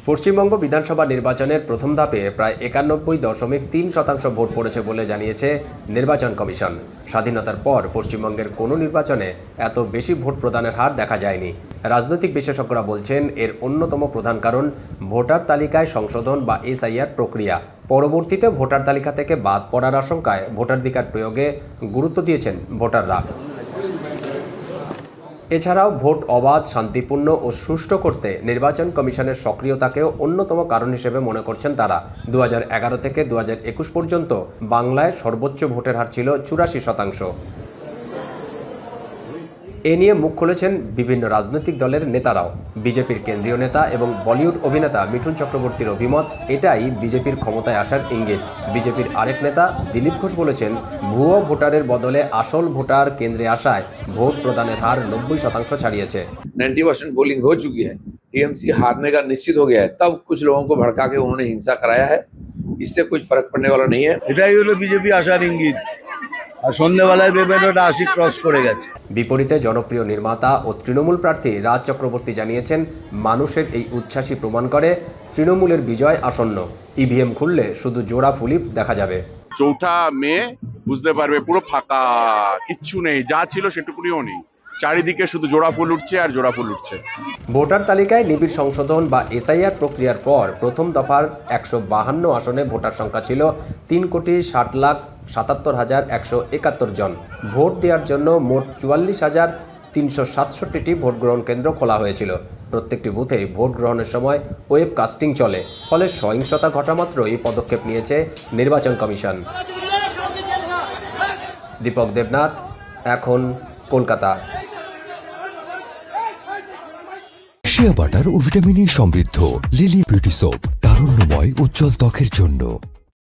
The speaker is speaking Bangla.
পশ্চিমবঙ্গ বিধানসভা নির্বাচনের প্রথম ধাপে প্রায় 91.3% ভোট পড়েছে বলে জানিয়েছে নির্বাচন কমিশন। স্বাধীনতার পর পশ্চিমবঙ্গের কোনো নির্বাচনে এত বেশি ভোট প্রদানের হার দেখা যায়নি। রাজনৈতিক বিশেষজ্ঞরা বলছেন এর অন্যতম প্রধান কারণ ভোটার তালিকায় সংশোধন বা এসআইআর প্রক্রিয়া। পরবর্তীতে ভোটার তালিকা থেকে বাদ পড়ার আশঙ্কায় ভোটাধিকার প্রয়োগে গুরুত্ব দিয়েছেন ভোটাররা। এছাড়াও ভোট অবাধ, শান্তিপূর্ণ ও সুষ্ঠু করতে নির্বাচন কমিশনের সক্রিয়তাকেও অন্যতম কারণ হিসেবে মনে করছেন তারা। 2011 থেকে 2021 পর্যন্ত বাংলায় সর্বোচ্চ ভোটের হার ছিল 84%। এ নিয়ে মুখ খুলেছেন বিভিন্ন রাজনৈতিক দলের নেতারাও। বিজেপির কেন্দ্রীয় নেতা এবং বলিউড অভিনেতা মিঠুন চক্রবর্তীর অভিমত, এটাই বিজেপির ক্ষমতায় আসার ইঙ্গিত। বিজেপির আরেক নেতা দিলীপ ঘোষ বলেছেন, ভুয়ো ভোটারের বদলে আসল ভোটার কেন্দ্রে আসায় ভোট প্রদানের হার 90% ছাড়িয়েছে। 90% पोलिंग हो चुकी है। टीएमसी हारने का निश्चित हो गया है, तब कुछ लोगों को भड़का के उन्होंने हिंसा कराया है। इससे कुछ फर्क पड़ने वाला नहीं है। এটাই হলো বিজেপি আসার ইঙ্গিত। আর সন্ধ্যাবেলায় দেখবেন ওটা 80 ক্রস করে গেছে। বিপরীতে জনপ্রিয় নির্মাতা ও তৃণমূল প্রার্থী রাজ চক্রবর্তী জানিয়েছেন, মানুষের এই উচ্ছ্বাসই প্রমাণ করে তৃণমূলের বিজয় আসন্ন। ইভিএম খুললে শুধু জোড়া ফুলই দেখা যাবে। 4 মে বুঝতে পারবে পুরো ফাঁকা, কিচ্ছু নেই, যা ছিল সেটুকুনিও নেই। চারিদিকে শুধু জোড়া ফুল উঠছে আর জোড়া ফুল উঠছে। ভোটার তালিকায় নিবিড় সংশোধন বা এসআইআর প্রক্রিয়ার পর প্রথম দফার 152 আসনে ভোটার সংখ্যা ছিল 3,60,77,171 জন। ভোট দেওয়ার জন্য মোট 44,367টি ভোট গ্রহণ কেন্দ্র খোলা হয়েছিল। প্রত্যেকটি বুথে ভোট গ্রহণের সময় ওয়েব কাস্টিং চলে, ফলে সহিংসতা ঘটা মাত্র এই পদক্ষেপ নিয়েছে নির্বাচন কমিশন। দীপক দেবনাথ, এখন, কলকাতা। শিয়া বাটার ও ভিটামিন ই সমৃদ্ধ লিলি বিউটি সোপ, তারুণ্যময় উজ্জ্বল ত্বকের জন্য।